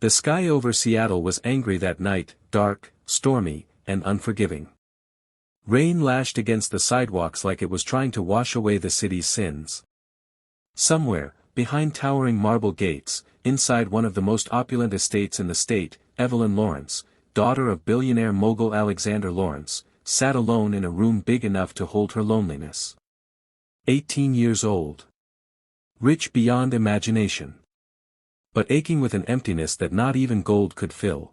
The sky over Seattle was angry that night, dark, stormy, and unforgiving. Rain lashed against the sidewalks like it was trying to wash away the city's sins. Somewhere, behind towering marble gates, inside one of the most opulent estates in the state, Evelyn Lawrence, daughter of billionaire mogul Alexander Lawrence, sat alone in a room big enough to hold her loneliness. 18 years old. Rich beyond imagination. But aching with an emptiness that not even gold could fill.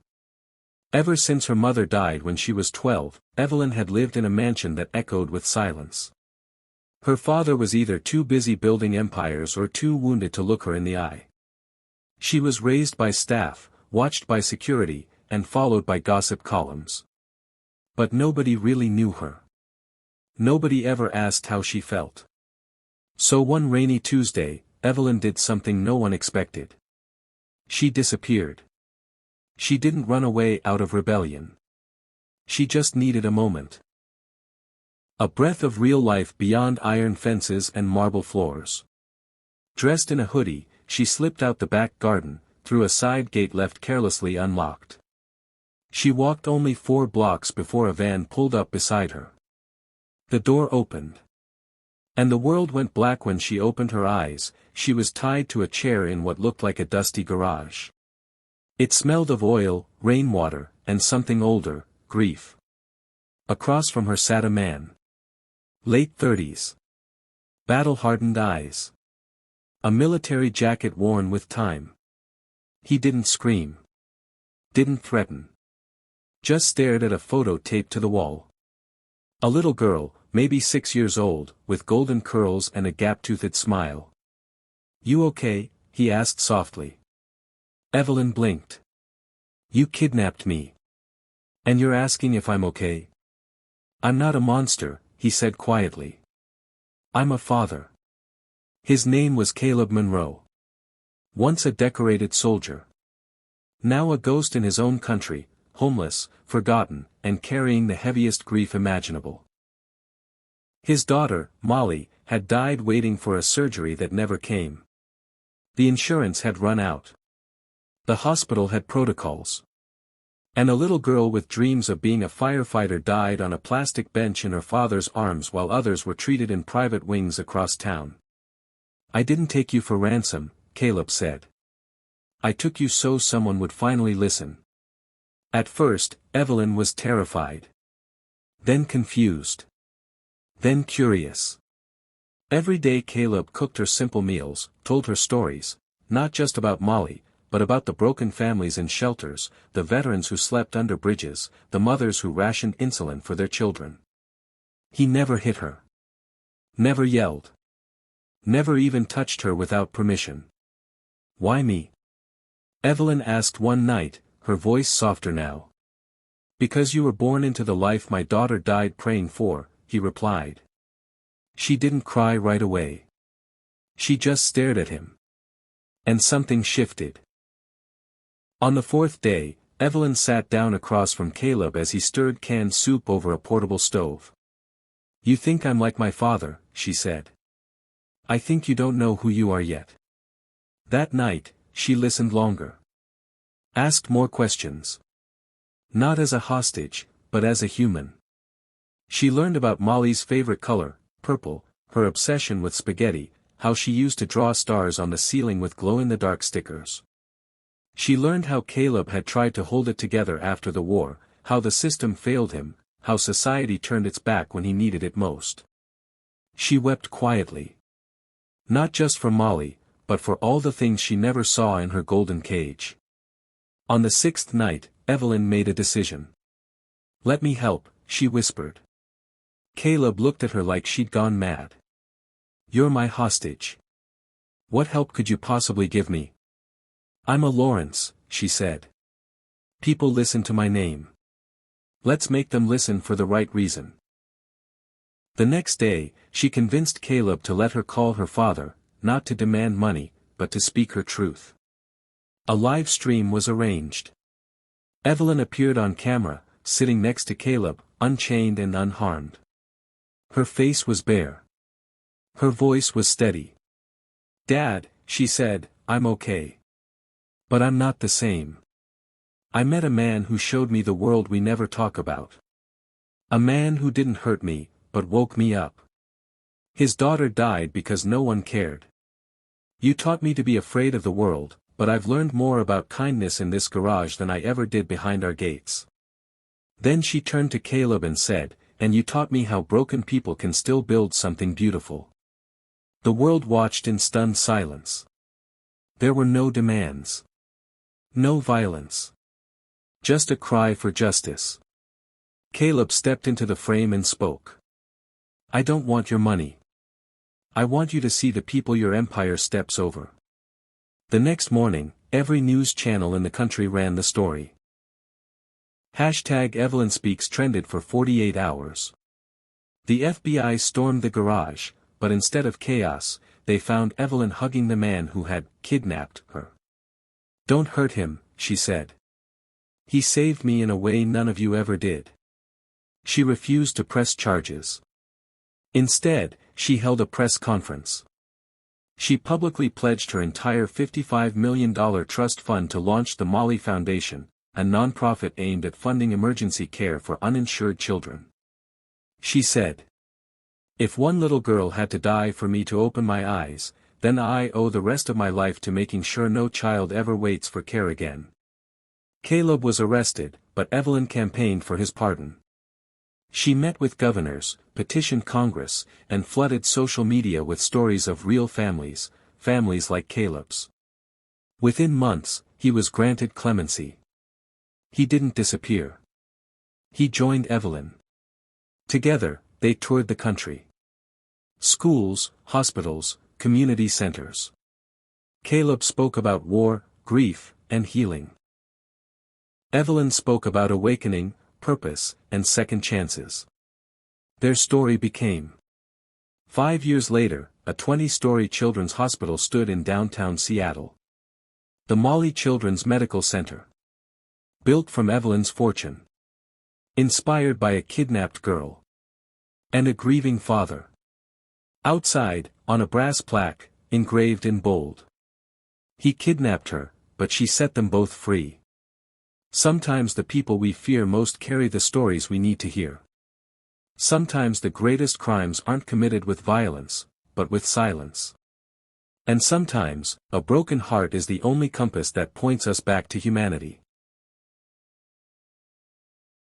Ever since her mother died when she was 12, Evelyn had lived in a mansion that echoed with silence. Her father was either too busy building empires or too wounded to look her in the eye. She was raised by staff, watched by security, and followed by gossip columns. But nobody really knew her. Nobody ever asked how she felt. So one rainy Tuesday, Evelyn did something no one expected. She disappeared. She didn't run away out of rebellion. She just needed a moment. A breath of real life beyond iron fences and marble floors. Dressed in a hoodie, she slipped out the back garden, through a side gate left carelessly unlocked. She walked only 4 blocks before a van pulled up beside her. The door opened. And the world went black when she opened her eyes. She was tied to a chair in what looked like a dusty garage. It smelled of oil, rainwater, and something older, grief. Across from her sat a man. Late 30s. Battle-hardened eyes. A military jacket worn with time. He didn't scream. Didn't threaten. Just stared at a photo taped to the wall. A little girl, maybe 6 years old, with golden curls and a gap-toothed smile. "You okay?" he asked softly. Evelyn blinked. "You kidnapped me. And you're asking if I'm okay?" "I'm not a monster," he said quietly. "I'm a father." His name was Caleb Monroe. Once a decorated soldier. Now a ghost in his own country, homeless, forgotten, and carrying the heaviest grief imaginable. His daughter, Molly, had died waiting for a surgery that never came. The insurance had run out. The hospital had protocols. And a little girl with dreams of being a firefighter died on a plastic bench in her father's arms while others were treated in private wings across town. "I didn't take you for ransom," Caleb said. "I took you so someone would finally listen." At first, Evelyn was terrified. Then confused. Then curious. Every day Caleb cooked her simple meals, told her stories, not just about Molly, but about the broken families in shelters, the veterans who slept under bridges, the mothers who rationed insulin for their children. He never hit her. Never yelled. Never even touched her without permission. "Why me?" Evelyn asked one night, her voice softer now. "Because you were born into the life my daughter died praying for," he replied. She didn't cry right away. She just stared at him. And something shifted. On the 4th day, Evelyn sat down across from Caleb as he stirred canned soup over a portable stove. "You think I'm like my father," she said. "I think you don't know who you are yet." That night, she listened longer. Asked more questions. Not as a hostage, but as a human. She learned about Molly's favorite color, purple, her obsession with spaghetti, how she used to draw stars on the ceiling with glow-in-the-dark stickers. She learned how Caleb had tried to hold it together after the war, how the system failed him, how society turned its back when he needed it most. She wept quietly. Not just for Molly, but for all the things she never saw in her golden cage. On the 6th night, Evelyn made a decision. "Let me help," she whispered. Caleb looked at her like she'd gone mad. "You're my hostage. What help could you possibly give me?" "I'm a Lawrence," she said. "People listen to my name. Let's make them listen for the right reason." The next day, she convinced Caleb to let her call her father, not to demand money, but to speak her truth. A live stream was arranged. Evelyn appeared on camera, sitting next to Caleb, unchained and unharmed. Her face was bare. Her voice was steady. "Dad," she said, "I'm okay. But I'm not the same. I met a man who showed me the world we never talk about. A man who didn't hurt me, but woke me up. His daughter died because no one cared. You taught me to be afraid of the world, but I've learned more about kindness in this garage than I ever did behind our gates. Then she turned to Caleb and said, and you taught me how broken people can still build something beautiful. The world watched in stunned silence. There were no demands. No violence. Just a cry for justice. Caleb stepped into the frame and spoke. I don't want your money. I want you to see the people your empire steps over. The next morning, every news channel in the country ran the story. #Evelyn Speaks trended for 48 hours. The FBI stormed the garage, but instead of chaos, they found Evelyn hugging the man who had kidnapped her. Don't hurt him, she said. He saved me in a way none of you ever did. She refused to press charges. Instead, she held a press conference. She publicly pledged her entire $55 million trust fund to launch the Molly Foundation, a nonprofit aimed at funding emergency care for uninsured children. She said, if one little girl had to die for me to open my eyes, then I owe the rest of my life to making sure no child ever waits for care again. Caleb was arrested, but Evelyn campaigned for his pardon. She met with governors, petitioned Congress, and flooded social media with stories of real families, families like Caleb's. Within months, he was granted clemency. He didn't disappear. He joined Evelyn. Together, they toured the country. Schools, hospitals, community centers. Caleb spoke about war, grief, and healing. Evelyn spoke about awakening, purpose, and second chances. Their story became. 5 years later, a 20-story children's hospital stood in downtown Seattle. The Molly Children's Medical Center. Built from Evelyn's fortune. Inspired by a kidnapped girl. And a grieving father. Outside, on a brass plaque, engraved in bold. He kidnapped her, but she set them both free. Sometimes the people we fear most carry the stories we need to hear. Sometimes the greatest crimes aren't committed with violence, but with silence. And sometimes, a broken heart is the only compass that points us back to humanity.